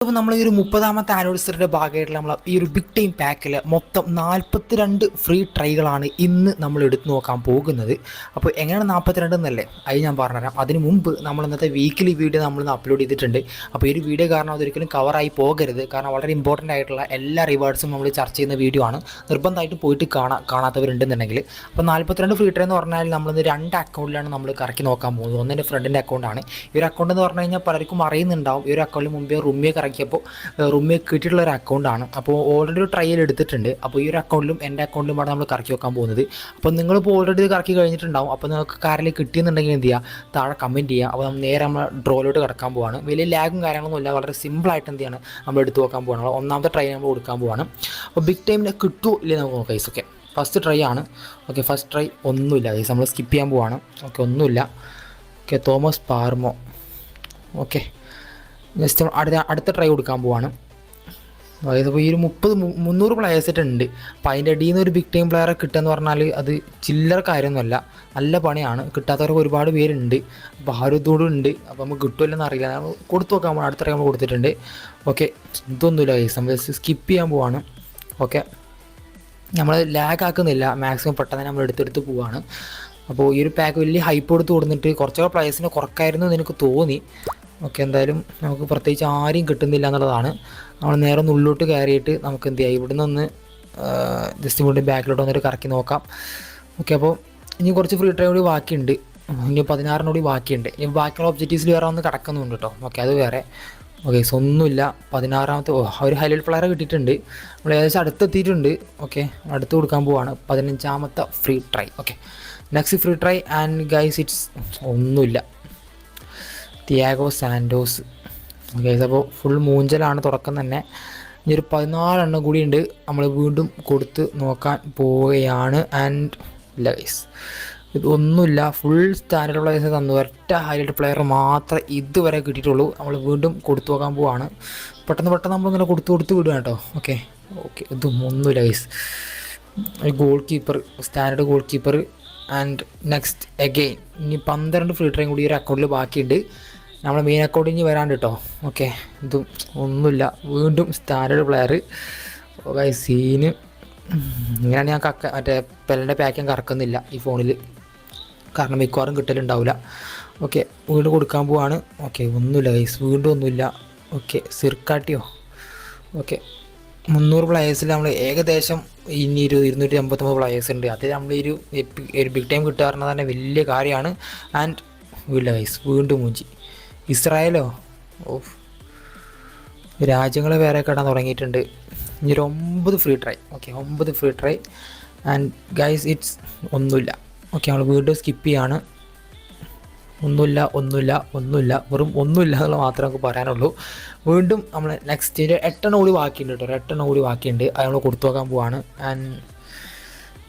അപ്പോൾ നമ്മൾ ഈ ഒരു 30ാമത്തെ ആനിവേഴ്സറിയുടെ ഭാഗമായിട്ടുള്ള നമ്മൾ ഈ ഒരു ബിഗ് ടൈം പാക്കിൽ മൊത്തം 42 ഫ്രീ ട്രൈകളാണ് ഇന്ന് നമ്മൾ എടുത്തു നോക്കാൻ പോകുന്നത്. അപ്പോൾ എങ്ങനെയാണ് 42 എന്നല്ലേ അത് ഞാൻ പറഞ്ഞുതരാം. അതിന് മുമ്പ് നമ്മൾ ഇന്നത്തെ വീക്കിലി വീഡിയോ നമ്മളിന്ന് അപ്ലോഡ് ചെയ്തിട്ടുണ്ട്. അപ്പോൾ ഈ ഒരു വീഡിയോ കാരണം അതൊരിക്കലും കവറായി പോകരുത്, കാരണം വളരെ ഇമ്പോർട്ടൻ്റ് ആയിട്ടുള്ള എല്ലാ റിവാർഡ്സും നമ്മൾ ചർച്ച ചെയ്യുന്ന വീഡിയോ ആണ്. നിർബന്ധമായിട്ട് പോയിട്ട് കാണാത്തവരുണ്ടെന്നുണ്ടെങ്കിൽ. അപ്പോൾ 42 ഫ്രീ ട്രൈ എന്ന് പറഞ്ഞാൽ നമ്മളിന്ന് 2 അക്കൗണ്ടിലാണ് നമ്മൾ കറക്കി നോക്കാൻ പോകുന്നത്. ഒന്ന് എൻ്റെ ഫ്രണ്ടിൻ്റെ അക്കൗണ്ടാണ്. ഈ ഒരു അക്കൗണ്ട് എന്ന് പറഞ്ഞു കഴിഞ്ഞാൽ പലർക്കും അറിയുന്നുണ്ടാവും. ഈ ഒരു അക്കൗണ്ടിൽ മുമ്പേ റുമ്മിയെ ഇറക്കിയപ്പോൾ റൂമിൽ കിട്ടിയിട്ടുള്ള ഒരു അക്കൗണ്ടാണ്. അപ്പോൾ ഓൾറെഡി ഒരു ട്രയൽ എടുത്തിട്ടുണ്ട്. അപ്പോൾ ഈ ഒരു അക്കൗണ്ടിലും എൻ്റെ അക്കൗണ്ടിലുമാണ് നമ്മൾ കറക്കി വെക്കാൻ പോകുന്നത്. അപ്പോൾ നിങ്ങളിപ്പോൾ ഓൾറെഡി ഇത് കറക്കി കഴിഞ്ഞിട്ടുണ്ടാവും. അപ്പോൾ നിങ്ങൾക്ക് കാറിൽ കിട്ടിയെന്നുണ്ടെങ്കിൽ എന്ത് ചെയ്യുക, താഴെ കമൻറ്റ് ചെയ്യുക. അപ്പോൾ നമ്മൾ നേരെ നമ്മൾ ഡ്രോയിലോട്ട് കിടക്കാൻ പോവാണ്. വലിയ ലാഗും കാര്യങ്ങളൊന്നും ഇല്ല, വളരെ സിമ്പിളായിട്ട് എന്ത് ചെയ്യാണ് നമ്മൾ എടുത്ത് നോക്കാൻ പോവാണ്. ഒന്നാമത്തെ ട്രൈ നമ്മൾ കൊടുക്കാൻ പോവാണ്. അപ്പോൾ ബിഗ് ടൈമിൽ കിട്ടുമോ ഇല്ലേ നമുക്ക് നോക്കാം ഗൈസ്. ഓക്കെ, ഫസ്റ്റ് ട്രൈ ആണ്. ഓക്കെ, ഫസ്റ്റ് ട്രൈ ഒന്നുമില്ല ഗൈസ്, നമ്മൾ സ്കിപ്പ് ചെയ്യാൻ പോവാണ്. ഓക്കെ, ഒന്നുമില്ല. ഓക്കെ, തോമസ് പാർമോ. ഓക്കെ, ജസ്റ്റ് അടുത്ത ട്രൈ കൊടുക്കാൻ പോവാണ്. അതായത് ഇപ്പോൾ ഈ ഒരു 300 പ്ലെയേഴ്സിട്ട് ഉണ്ട്. അപ്പോൾ അതിൻ്റെ അടിയിൽ നിന്ന് ഒരു ബിഗ് ടൈം പ്ലെയറെ കിട്ടുകയെന്ന് പറഞ്ഞാൽ അത് ചില്ലറ കാര്യമൊന്നുമല്ല, നല്ല പണിയാണ്. കിട്ടാത്തവർക്ക് ഒരുപാട് പേരുണ്ട്. അപ്പോൾ ആ ഒരു ഇതോടും ഉണ്ട്. അപ്പോൾ നമുക്ക് കിട്ടുമല്ലെന്ന് അറിയില്ല, നമ്മൾ കൊടുത്തു നോക്കാൻ പോകണം. അടുത്ത ട്രൈ നമ്മൾ കൊടുത്തിട്ടുണ്ട്. ഓക്കെ, ഇതൊന്നുമില്ല ഗൈസ്, നമ്മൾ സ്കിപ്പ് ചെയ്യാൻ പോവാണ്. ഓക്കെ, നമ്മൾ ലാഗ് ആക്കുന്നില്ല, മാക്സിമം പെട്ടെന്ന് നമ്മൾ എടുത്തെടുത്ത് പോവാണ്. അപ്പോൾ ഈ ഒരു പാക്ക് വലിയ ഹൈപ്പ് കൊടുത്ത് കൊടുത്തിട്ട് കുറച്ചൊക്കെ പ്ലേയേഴ്സിനെ കുറക്കായിരുന്നു എന്ന് എനിക്ക് തോന്നി. ഓക്കെ, എന്തായാലും നമുക്ക് പ്രത്യേകിച്ച് ആരെയും കിട്ടുന്നില്ല എന്നുള്ളതാണ്. നമ്മൾ നേരെ ഒന്ന് ഉള്ളിലോട്ട് കയറിയിട്ട് നമുക്ക് എന്ത് ചെയ്യാം, ഇവിടുന്ന് ഒന്ന് ജസ്റ്റ് ഇങ്ങോട്ട് ബാക്കിലോട്ട് വന്നിട്ട് കറക്കി നോക്കാം. ഓക്കെ, അപ്പോൾ ഇനി കുറച്ച് ഫ്രീ ട്രൈ കൂടി ബാക്കിയുണ്ട്. ഇനി 16 കൂടി ബാക്കിയുണ്ട്. ഇനി ബാക്കിയുള്ള ഒബ്ജക്റ്റീവ്സിൽ വേറെ ഒന്ന് കിടക്കുന്നുണ്ട് കേട്ടോ. ഓക്കെ, അത് വേറെ. ഓക്കെ, ഒന്നുമില്ല. 16ാമത്തെ ഒരു ഹൈലൈറ്റ് പ്ലെയറെ കിട്ടിയിട്ടുണ്ട്. നമ്മൾ ഏകദേശം അടുത്തെത്തിയിട്ടുണ്ട്. ഓക്കെ, അടുത്ത് കൊടുക്കാൻ പോവാണ്. 15ാമത്തെ free try. Okay, next free try and guys it's ഒന്നുമില്ല. Thiago Santos. ഗൈസ്, അപ്പോൾ ഫുൾ മൂഞ്ചലാണ് തുടക്കം തന്നെ. ഇനി ഒരു 14 എണ്ണം കൂടി ഉണ്ട്, നമ്മൾ വീണ്ടും കൊടുത്ത് നോക്കാൻ പോവുകയാണ്. ആൻഡ് ഇല്ല ഗൈസ്, ഇതൊന്നുമില്ല. ഫുൾ സ്റ്റാൻഡേർഡ് പ്ലേയേഴ്സ് തന്നു, ഒറ്റ ഹൈലൈറ്റ് പ്ലെയർ മാത്രമേ ഇതുവരെ കിട്ടിയിട്ടുള്ളൂ. നമ്മൾ വീണ്ടും കൊടുത്തു നോക്കാൻ പോവാണ്. പെട്ടെന്ന് നമ്മളിങ്ങനെ കൊടുത്ത് വിടുക കേട്ടോ. ഓക്കെ, ഇതും ഒന്നുമില്ല guys. Goal keeper, standard goal keeper. And next again ഇനി 12 ഫ്രീ ട്രൈയും കൂടി ഒരു അക്കൗണ്ടിൽ ബാക്കിയുണ്ട്. നമ്മൾ മെയിൻ അക്കൗണ്ട് ഇനി വരാണ്ട് കേട്ടോ. ഓക്കെ, ഇതും ഒന്നുമില്ല. വീണ്ടും സ്റ്റാൻഡേർഡ് പ്ലെയർ. സീന് ഇങ്ങനെയാണ്. ഞാൻ മറ്റേ പെല്ലിൻ്റെ പാക്ക് ഞാൻ കറക്കുന്നില്ല ഈ ഫോണിൽ, കാരണം മിക്കവാറും കിട്ടലുണ്ടാവില്ല. ഓക്കെ, വീണ്ടും കൊടുക്കാൻ പോവാണ്. ഓക്കെ, ഒന്നുമില്ല ഗൈസ്, വീണ്ടും ഒന്നുമില്ല. ഓക്കെ, സിർക്കാട്ടിയോ. ഓക്കെ, 300 പ്ലെയേഴ്സിൽ നമ്മൾ ഏകദേശം ഇനി 289 പ്ലെയേഴ്സ് ഉണ്ട്. അത് നമ്മൾ ഒരു ബിഗ് ടൈം കിട്ടുക പറഞ്ഞാൽ തന്നെ വലിയ കാര്യമാണ്. ആൻഡ് ഇല്ല ഗൈസ്, വീണ്ടും മൂഞ്ചി. ഇസ്രായേലോ, രാജ്യങ്ങൾ വേറെ കിടാൻ തുടങ്ങിയിട്ടുണ്ട്. ഇനി ഒരു 9 free try. Okay, 9 free try and guys it's ഒന്നുമില്ല. ഓക്കെ, നമ്മൾ വീണ്ടും സ്കിപ്പ് ചെയ്യാണ്. ഒന്നുമില്ല, വെറും ഒന്നുമില്ല എന്നുള്ള മാത്രമേ നമുക്ക് പറയാനുള്ളൂ. വീണ്ടും നമ്മൾ നെക്സ്റ്റ് 8 എണ്ണം കൂടി ബാക്കിയുണ്ട് കേട്ടോ. 8 എണ്ണം കൂടി ബാക്കിയുണ്ട്, അത് നമ്മൾ കൊടുത്തു നോക്കാൻ പോവാണ്. ആൻഡ്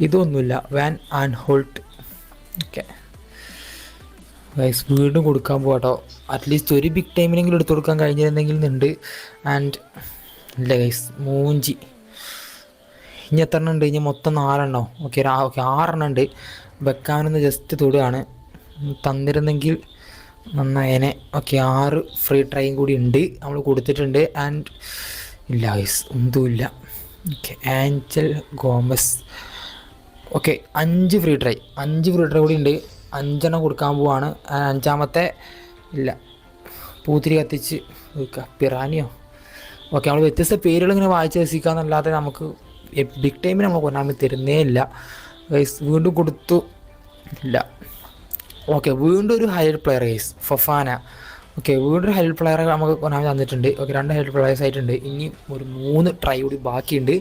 ഇതൊന്നുമില്ല. Van Aanholt. Okay guys, വീണ്ടും കൊടുക്കാൻ പോകാട്ടോ. അറ്റ്ലീസ്റ്റ് ഒരു ബിഗ് ടൈമിനെങ്കിലും എടുത്തു കൊടുക്കാൻ കഴിഞ്ഞിരുന്നെങ്കിൽ എന്നുണ്ട്. ആൻഡ് ഇല്ല ഗൈസ്, മൂഞ്ചി. ഇനി എത്ര എണ്ണം ഉണ്ട്? ഇനി മൊത്തം 4 എണ്ണോ. ഓക്കെ, 6 എണ്ണം ഉണ്ട്. വെക്കാനൊന്ന് ജസ്റ്റ് തൊടുകയാണ്, തന്നിരുന്നെങ്കിൽ നന്നായേനെ. ഓക്കെ, 6 ഫ്രീ ട്രൈയും കൂടി ഉണ്ട്, നമ്മൾ കൊടുത്തിട്ടുണ്ട്. ആൻഡ് ഇല്ല ഗൈസ്, ഒന്നുമില്ല. Okay, Angel Gomes. Okay, 5 free try കൂടി ഉണ്ട്. 5 എണ്ണം കൊടുക്കാൻ പോവാണ്. 5ാമത്തെ ഇല്ല, പൂത്തിരി കത്തിച്ച് പിറാനിയോ. ഓക്കെ, നമ്മൾ വ്യത്യസ്ത പേരുകൾ ഇങ്ങനെ വായിച്ച് രസിക്കാന്നല്ലാതെ നമുക്ക് ബിഗ് ടൈമിന് നമ്മൾ കൊണ്ടാൻ തരുന്നേ ഇല്ല ഗൈസ്. വീണ്ടും കൊടുത്തു, ഇല്ല. ഓക്കെ, വീണ്ടും ഒരു highlight player guys, Fofana. Okay, വീണ്ടും ഒരു ഹൈലൈറ്റ് പ്ലെയർ നമുക്ക് കൊനാമി തന്നിട്ടുണ്ട്. ഓക്കെ, 2 ഹൈലൈറ്റ് പ്ലെയേഴ്സ് ആയിട്ടുണ്ട്. ഇനി ഒരു 3 ട്രൈ കൂടി ബാക്കിയുണ്ട്.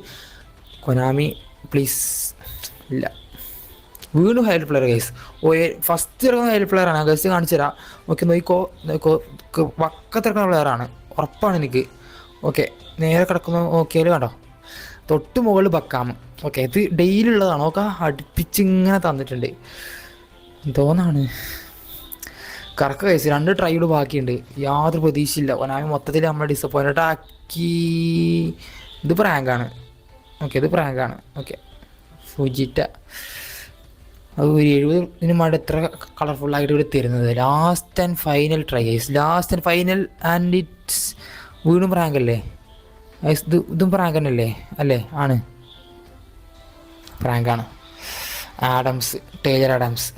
Konami please. ഇല്ല, വീണ്ടും ഹൈലൈറ്റ് പ്ലെയർ ഗൈസ്. ഫസ്റ്റ് ഇറങ്ങുന്ന ഹൈലൈറ്റ് പ്ലെയറാണ്. ഗൈസ് കാണിച്ചു തരാം. ഓക്കെ, നോക്കോ, വക്കത്തിറക്കുന്ന പ്ലെയറാണ്, ഉറപ്പാണ് എനിക്ക്. ഓക്കെ, നേരെ കിടക്കുന്ന നോക്കിയാൽ കണ്ടോ, തൊട്ട് മുകളിൽ ബക്കാം. ഓക്കെ, ഇത് ഡെയിലി ഉള്ളതാണ്. ഓക്കെ, അടുപ്പിച്ചിങ്ങനെ തന്നിട്ടുണ്ട്. എന്തോന്നാണ് കറക്റ്റ് ഗൈസ്. 2 ട്രൈ കൂടി ബാക്കിയുണ്ട്. യാതൊരു പ്രതീക്ഷയില്ല. ഒനാമി മൊത്തത്തിൽ നമ്മൾ ഡിസപ്പോയിൻറ്റഡ് ആക്കി. ഇത് പ്രാങ്കാണ്. ഓക്കെ, ഇത് പ്രാങ്കാണ്. Okay, Fujita. അത് ഒരു 70 മാട് എത്ര കളർഫുള്ളായിട്ട് ഇവിടെ തരുന്നത്. Last and final try guys, last and final. And it's വീണ്ടും പ്രാങ്കല്ലേ ഗൈസ്? ഇതും പ്രാങ്ക് തന്നെയല്ലേ? അല്ലേ? ആണ്, പ്രാങ്കാണ്. Adams, Tyler Adams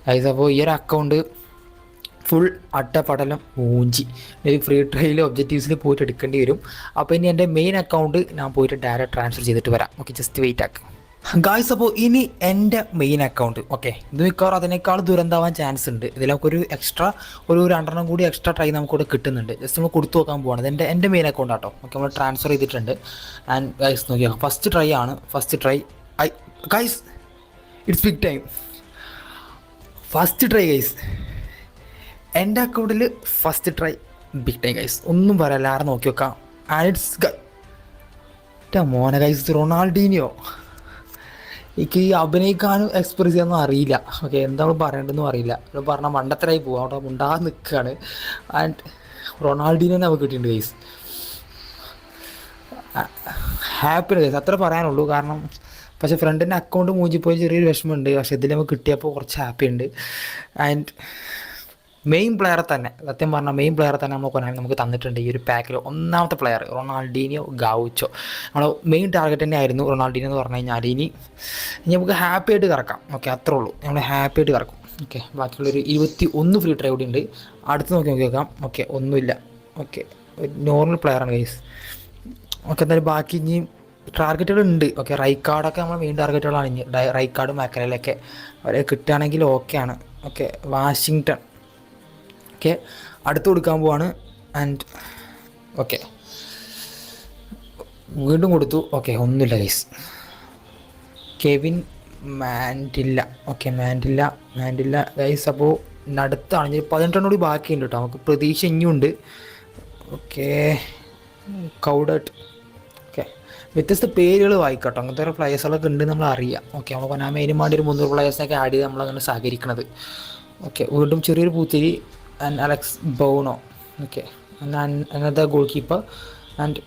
guys. അപ്പോൾ ഈ ഒരു അക്കൗണ്ട് ഫുൾ അട്ടപ്പടലം മൂഞ്ചി. ഒരു ഫ്രീ ട്രയൽ ഒബ്ജക്റ്റീവ്സിൽ പോയിട്ട് എടുക്കേണ്ടി വരും. അപ്പോൾ ഇനി എൻ്റെ മെയിൻ അക്കൗണ്ട് ഞാൻ പോയിട്ട് ഡയറക്റ്റ് ട്രാൻസ്ഫർ ചെയ്തിട്ട് വരാം. ഓക്കെ, ജസ്റ്റ് വെയിറ്റ് ആക്ക് ഗായ്സ്. അപ്പോൾ ഇനി എൻ്റെ മെയിൻ അക്കൗണ്ട്, ഓക്കെ, ഇത് മിക്കവാറും അതിനേക്കാൾ ദുരന്താവാൻ ചാൻസ് ഉണ്ട്. ഇതിലൊക്കെ ഒരു എക്സ്ട്രാ ഒരു 2 കൂടി എക്സ്ട്രാ ട്രൈ നമുക്കിവിടെ കിട്ടുന്നുണ്ട്. ജസ്റ്റ് നമ്മൾ കൊടുത്തു നോക്കാൻ പോവാണ്. ഇത് എൻ്റെ മെയിൻ അക്കൗണ്ട് ആട്ടോ. ഓക്കെ, നമ്മൾ ട്രാൻസ്ഫർ ചെയ്തിട്ടുണ്ട്. ആൻഡ് ഗൈസ് നോക്കിയാൽ ഫസ്റ്റ് ട്രൈ ആണ്. First try guys, it's big time. First try guys, എൻ്റെ അക്കൗണ്ടിൽ first try big time guys. ഒന്നും പറയാല്ല, ആരെ നോക്കി വെക്കാം. ആൻഡ് ഇറ്റ്സ് മോനെ ഗൈസ്, റൊണാൾഡീനിയോ. എനിക്ക് ഈ അഭിനയിക്കാനും എക്സ്പ്രസ് ചെയ്യാനൊന്നും അറിയില്ല. ഓക്കെ, എന്താണ് പറയേണ്ടതെന്നും അറിയില്ല. പറഞ്ഞാൽ മണ്ടത്തരായി പോകും, അവിടെ ഉണ്ടാകാൻ നിൽക്കുകയാണ്. ആൻഡ് റൊണാൾഡീനെ നമുക്ക് കിട്ടിയിട്ടുണ്ട് ഗൈസ്. ഹാപ്പിയാണ് ഗൈസ്, അത്ര പറയാനുള്ളൂ. കാരണം പക്ഷേ ഫ്രണ്ടിൻ്റെ അക്കൗണ്ട് മൂഞ്ചിപ്പോയി ചെറിയൊരു വിഷമമുണ്ട്. പക്ഷേ ഇതിൽ നമുക്ക് കിട്ടിയപ്പോൾ കുറച്ച് ഹാപ്പി ഉണ്ട്. ആൻഡ് മെയിൻ പ്ലെയറെ തന്നെ, സത്യം പറഞ്ഞാൽ മെയിൻ പ്ലെയറെ തന്നെ നമുക്ക് തന്നിട്ടുണ്ട് ഈ ഒരു പാക്കിൽ. ഒന്നാമത്തെ പ്ലെയർ റൊണാൾഡീനിയോ ഗാവുച്ചോ. നമ്മൾ മെയിൻ ടാർഗറ്റ് തന്നെ ആയിരുന്നു റൊണാൾഡീനിയോ എന്ന് പറഞ്ഞു കഴിഞ്ഞാൽ. ഇനി നമുക്ക് ഹാപ്പി ആയിട്ട് കറക്കാം. ഓക്കെ, അത്രേ ഉള്ളൂ, നമ്മൾ ഹാപ്പി ആയിട്ട് കറക്കും. ഓക്കെ, ബാക്കിയുള്ളൊരു 21 ഫ്രീ ട്രൈ കൂടി ഉണ്ട്. അടുത്ത് നോക്കി നോക്കാം. ഓക്കെ, ഒന്നുമില്ല. ഓക്കെ, നോർമൽ പ്ലെയറാണ് ഗൈസ്. ഓക്കെ, എന്തായാലും ബാക്കി ഇനി ടാർഗറ്റുകൾ ഉണ്ട്. ഓക്കെ, റൈക്കാർഡൊക്കെ നമ്മൾ മെയിൻ ടാർഗറ്റുകളാണ്. ഇനി റൈക്കാർഡ് മാക്കലൊക്കെ അവരെ കിട്ടുകയാണെങ്കിൽ ഓക്കെയാണ്. Okay, Washington. ഓക്കെ, അടുത്ത് കൊടുക്കാൻ പോവാണ്. ആൻഡ് ഓക്കെ, വീണ്ടും കൊടുത്തു. ഓക്കെ, ഒന്നുമില്ല ഗൈസ്. കെവിൻ മാൻഡില്ല. ഓക്കെ, മാൻഡില്ല ഗൈസ്. അപ്പോൾ അടുത്താണ് 18 കൂടി ബാക്കിയുണ്ട് കേട്ടോ. നമുക്ക് പ്രതീക്ഷ ഇനിയുണ്ട്. ഓക്കെ, കൗഡട്ട്. ഓക്കെ, വ്യത്യസ്ത പേരുകൾ വായിക്കട്ടോ. അങ്ങനത്തെ ഒരു പ്ലേയേഴ്സുകളൊക്കെ ഉണ്ട് നമ്മൾ അറിയാം. ഓക്കെ, നമ്മൾ കൊനാമേനും വേണ്ടി ഒരു 300 പ്ലേയേഴ്സിനൊക്കെ ആഡ് ചെയ്ത് നമ്മളങ്ങനെ സഹകരിക്കണത്. ഓക്കെ, വീണ്ടും ചെറിയൊരു പൂത്തിരി. ആൻഡ് അലക്സ് ബൗണോ. Okay, another goalkeeper. And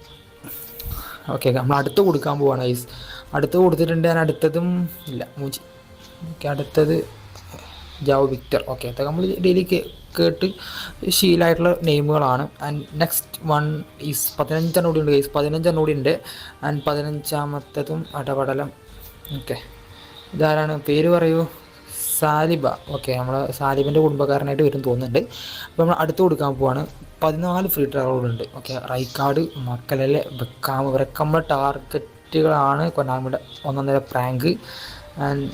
okay, നമ്മൾ അടുത്ത് കൊടുക്കാൻ പോവാണ് ഗൈസ്. അടുത്ത് കൊടുത്തിട്ടുണ്ട്. ഞാൻ അടുത്തതും ഇല്ല, മൂഞ്ചി. ഓക്കെ, അടുത്തത് ജാവോ വിക്ടർ. ഓക്കെ, അതൊക്കെ നമ്മൾ ഡെയിലി കേട്ട് ശീലമായിട്ടുള്ള നെയിമുകളാണ്. ആൻഡ് നെക്സ്റ്റ് വൺ ഈസ് 15 കൂടി ഉണ്ട് ഗൈസ്. 15 കൂടി ഉണ്ട്. ആൻഡ് 15ാമത്തതും അടപടലം. ഓക്കെ, ഇതാരാണ്? പേര് പറയൂ. സാലിബ. ഓക്കെ, നമ്മൾ സാലിബിൻ്റെ കുടുംബക്കാരനായിട്ട് വരും തോന്നുന്നുണ്ട്. അപ്പോൾ നമ്മൾ അടുത്ത് കൊടുക്കാൻ പോവാണ്. 14 ഫ്രീ ട്രയലുകളുണ്ട്. Okay, Rijkaard, Makelele, Beckham. ഇവരൊക്കെ നമ്മുടെ ടാർഗറ്റുകളാണ്. കൊനാമിയുടെ 1.5 പ്രാങ്ക്. ആൻഡ്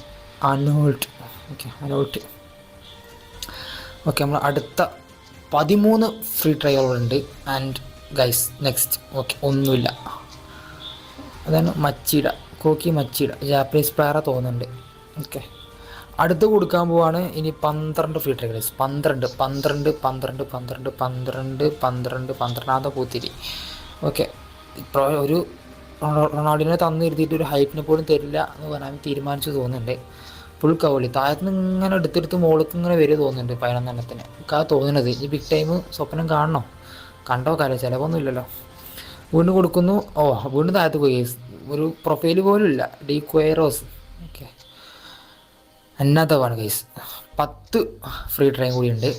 അനോൾട്ട്. ഓക്കെ, അനോൾട്ട്. ഓക്കെ, നമ്മൾ അടുത്ത 13 ഫ്രീ ട്രയലുകളുണ്ട്. And guys next. ഓക്കെ, ഒന്നുമില്ല. അതാണ് മച്ചിട, കോക്കി മച്ചിട. ജാപ്പനീസ് പ്ലെയറാണ് തോന്നുന്നുണ്ട്. ഓക്കെ, അടുത്ത് കൊടുക്കാൻ പോവാണ്. ഇനി 12 ഫ്രീ ട്രൈ ഗൈസ്. 12 പൂത്തിരി. ഓക്കെ, ഇപ്പോൾ ഒരു റൊണാൾഡിനെ തന്നു ഇരുത്തിയിട്ട് ഒരു ഹൈപ്പിനെ പോലും തരില്ല എന്ന് പറയാൻ തീരുമാനിച്ചു തോന്നുന്നുണ്ട്. ഫുൾ കവളി താഴത്തുനിന്ന് ഇങ്ങനെ എടുത്തെടുത്ത് മുകളിലേക്ക് ഇങ്ങനെ വരിക തോന്നുന്നുണ്ട്. 11 ഒക്കെ തോന്നുന്നത്. ഈ ബിഗ് ടൈം സ്വപ്നം കാണണോ? കണ്ടോ കാര്യം, ചിലവൊന്നും ഇല്ലല്ലോ. വീണ്ടും കൊടുക്കുന്നു. ഓ, വീണ്ടും താഴത്ത് പോയി. ഒരു പ്രൊഫൈൽ പോലും ഇല്ല. ഡി ക്വയറോസ്. ഓക്കെ, അന്നതവാണ് ഗൈസ്. 10 ഫ്രീ ട്രൈൻ കൂടി ഉണ്ട്.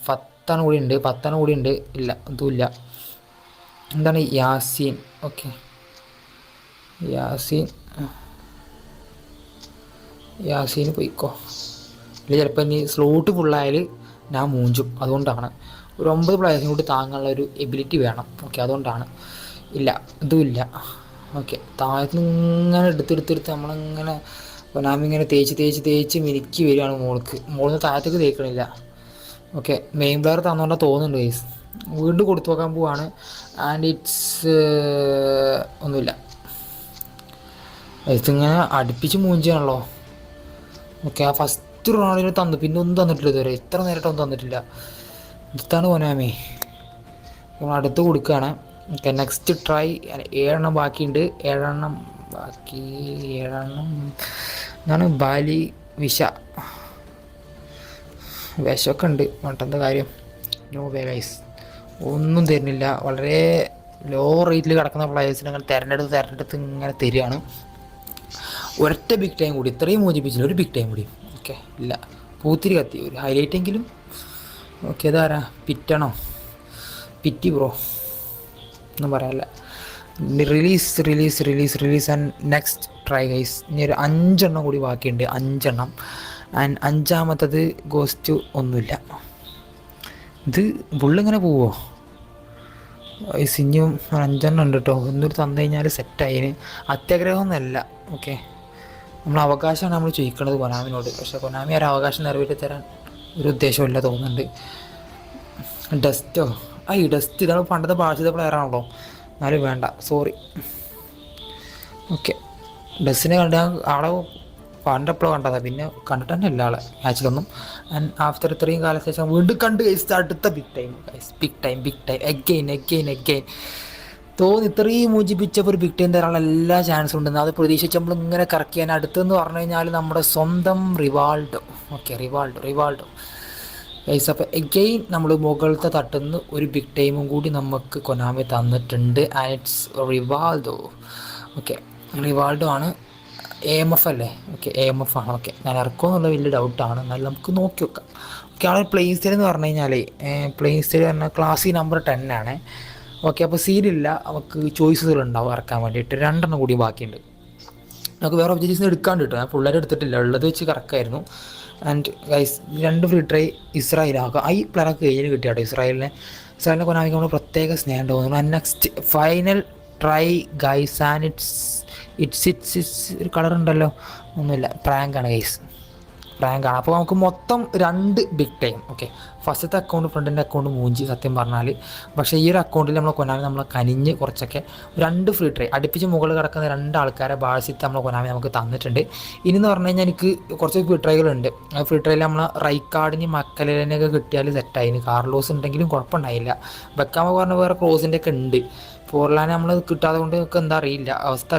10 കൂടി ഉണ്ട്. 10 കൂടി ഉണ്ട്. ഇല്ല, ഇതുമില്ല. എന്താണ്? യാസീൻ. ഓക്കെ, യാസീൻ പോയിക്കോ. ഇല്ല, ചിലപ്പോൾ ഇനി സ്ലോട്ട് ഫുള്ളായാൽ ഞാൻ മൂഞ്ചും. അതുകൊണ്ടാണ്. ഒരു 9 പ്ലേയേഴ്സിനും കൂടി താങ്ങാനുള്ള ഒരു എബിലിറ്റി വേണം. ഓക്കെ, അതുകൊണ്ടാണ്. ഇല്ല, ഇതുമില്ല. ഓക്കെ, താഴത്ത് ഇങ്ങനെ എടുത്തെടുത്തെടുത്ത് നമ്മളിങ്ങനെ കൊനാമിങ്ങനെ തേച്ച് മിനുക്കി വരികയാണ് മുകളിൽ നിന്ന് താഴത്തേക്ക് തേക്കണില്ല. ഓക്കെ, മെയിൻ പ്ലെയർ തന്നുകൊണ്ടാണ് തോന്നുന്നുണ്ട് ഗൈസ്. വീണ്ടും കൊടുത്തു നോക്കാൻ പോവാണ്. ആൻഡ് ഇറ്റ്സ് ഒന്നുമില്ല. ഇതിങ്ങനെ അടുപ്പിച്ച് മൂഞ്ചാണല്ലോ. ഓക്കെ, ആ ഫസ്റ്റ് റൊണാൾഡിനെ തന്നു, പിന്നെ ഒന്നും തന്നിട്ടില്ല ഇതുവരെ. ഇത്ര നേരിട്ടൊന്നും തന്നിട്ടില്ല. ഇതാണ് കൊനാമി. നമ്മൾ അടുത്ത് കൊടുക്കുകയാണ്. Okay, next try. 7 ബാക്കിയുണ്ട്. 7 ബാക്കി. 7 എന്നാണ് ബാലി വിഷമൊക്കെ ഉണ്ട്. മറ്റെന്താ കാര്യം? നോ വേ ഗൈസ്, ഒന്നും തരുന്നില്ല. വളരെ ലോ റേറ്റിൽ കിടക്കുന്ന പ്ലേയേഴ്സിനെ അങ്ങനെ തിരഞ്ഞെടുത്ത് ഇങ്ങനെ തരികയാണ്. ഒരൊറ്റ ബിഗ് ടൈം കൂടി, ഇത്രയും മോചിപ്പിച്ചില്ല. ഒരു ബിഗ് ടൈം കൂടി. ഓക്കെ, ഇല്ല. പൂത്തിരി കത്തി, ഒരു ഹൈലൈറ്റ് എങ്കിലും. ഓക്കെ, ഇതാരാ? പിറ്റി ബ്രോ, ഒന്നും പറയാനില്ല. Release and next try guys. ഇനി ഒരു 5 കൂടി ബാക്കിയുണ്ട്, 5. ആൻഡ് 5ാമത്തത് ഗോസ്റ്റ് ഒന്നുമില്ല. ഇത് ബുള്ളിങ്ങനെ പോവോ? ഇനിയും 5 ഉണ്ട് കേട്ടോ. ഒന്നൊരു തന്നു കഴിഞ്ഞാൽ സെറ്റായിന്. അത്യാഗ്രഹമൊന്നുമല്ല. ഓക്കെ, നമ്മൾ അവകാശമാണ് നമ്മൾ ചോദിക്കുന്നത് കൊനാമിനോട്. പക്ഷേ കൊനാമി ഒരു അവകാശം നിറവേറ്റി തരാൻ ഒരു ഉദ്ദേശമില്ല തോന്നുന്നുണ്ട്. ഡസ്റ്റോ, ഈ ഡസ്റ്റ് ഇതാണ് പണ്ടത്തെ ഭാഷത്തെ പ്ലെയറാണല്ലോ, എന്നാലും വേണ്ട, സോറി. ഓക്കെ, ഡസ്സിനെ കണ്ട ആളെ പണ്ടെപ്പോഴും കണ്ടതാണ്, പിന്നെ കണ്ടിട്ട് തന്നെ ഇല്ല ആളെ മാച്ചിലൊന്നും. ആൻഡ് ആഫ്റ്റർ ഇത്രയും കാലശേഷം വീണ്ടും കണ്ട് കഴിച്ച അടുത്ത ബിഗ് ടൈം അഗെയിൻ തോന്നി. ഇത്രയും മോചിപ്പിച്ചപ്പോൾ ഒരു ബിഗ് ടൈം തരാനുള്ള എല്ലാ ചാൻസും ഉണ്ടെന്ന് അത് പ്രതീക്ഷിച്ച് നമ്മളിങ്ങനെ കറക്റ്റ് ചെയ്യാൻ. അടുത്തെന്ന് പറഞ്ഞു കഴിഞ്ഞാൽ നമ്മുടെ സ്വന്തം റിവാൾഡോ. Okay, Rivaldo guys. അപ്പോൾ എഗെയിൻ നമ്മൾ മുകളിലത്തെ തട്ടുന്ന ഒരു ബിഗ് ടൈമും കൂടി നമുക്ക് കൊനാമി തന്നിട്ടുണ്ട്. And it's Rivaldo. Okay, Rivaldo ആണ്. AMF അല്ലേ? ഓക്കെ, AMF ആണ്. ഓക്കെ, ഞാൻ ഇറക്കുമെന്നുള്ള വലിയ ഡൗട്ടാണ്, എന്നാലും നമുക്ക് നോക്കി വെക്കാം. ഓക്കെ, ആളെ പ്ലേയിങ് സ്റ്റൈൽ എന്ന് പറഞ്ഞു കഴിഞ്ഞാൽ പ്ലേയിങ് സ്റ്റൈൽ പറഞ്ഞാൽ ക്ലാസ്സിൽ നമ്പർ 10 ആണ്. ഓക്കെ, അപ്പോൾ സീരില്ല, നമുക്ക് ചോയ്സുകളുണ്ടാവും ഇറക്കാൻ വേണ്ടിയിട്ട്. 2 കൂടി ബാക്കിയുണ്ട്. നമുക്ക് വേറെ ഒബ്ജക്റ്റീവ്സ് എടുക്കാണ്ട് കിട്ടും. ഞാൻ പിള്ളേരെ എടുത്തിട്ടില്ല, ഉള്ളത് വെച്ച് കറക്കായിരുന്നു. ആൻഡ് ഗൈസ് 2 ഫ്രീ ട്രൈ ഇസ്രായേലാക്കുക. ഈ പ്ലെയറൊക്കെ കഴിഞ്ഞ് കിട്ടിയാട്ടോ ഇസ്രായേലിനെ കൊനാമിക്ക് നമ്മൾ പ്രത്യേക സ്നേഹം തോന്നുന്നു. And next final try guys. And it's ഒരു കളർ ഉണ്ടല്ലോ, ഒന്നുമില്ല, പ്രാങ്കാണ് ഗൈസ്, പ്രാങ്കാണ്. അപ്പോൾ നമുക്ക് മൊത്തം 2 ബിഗ് ടൈം. ഓക്കെ, ഫസ്റ്റത്തെ അക്കൗണ്ട് ഫ്രണ്ടിൻ്റെ അക്കൗണ്ട് മൂഞ്ചി സത്യം പറഞ്ഞാൽ. പക്ഷേ ഈ ഒരു അക്കൗണ്ടിൽ നമ്മൾ കൊനാമി നമ്മളെ കനിഞ്ഞ് കുറച്ചൊക്കെ 2 ഫ്രീ ട്രൈ അടുപ്പിച്ച് മുകളിൽ കിടക്കുന്ന 2 ആൾക്കാരെ ബാഴ്സിത്ത് നമ്മൾ കൊനാമി നമുക്ക് തന്നിട്ടുണ്ട്. ഇനിയെന്ന് പറഞ്ഞു കഴിഞ്ഞാൽ എനിക്ക് കുറച്ച് ഫ്രീ ട്രൈകളുണ്ട്. ആ ഫ്രീ ട്രൈയിൽ നമ്മൾ റൈക്കാർഡിന് മക്കലിനൊക്കെ കിട്ടിയാൽ സെറ്റായിന്. കാർലോസ് ഉണ്ടെങ്കിലും കുഴപ്പമുണ്ടായില്ല. ബെക്കാമ പറഞ്ഞ വേറെ ക്രോസിൻ്റെ ഒക്കെ ഉണ്ട്. ഫോർലാനെ നമ്മൾ കിട്ടാതെ കൊണ്ട് നമുക്ക് എന്താ അറിയില്ല അവസ്ഥ.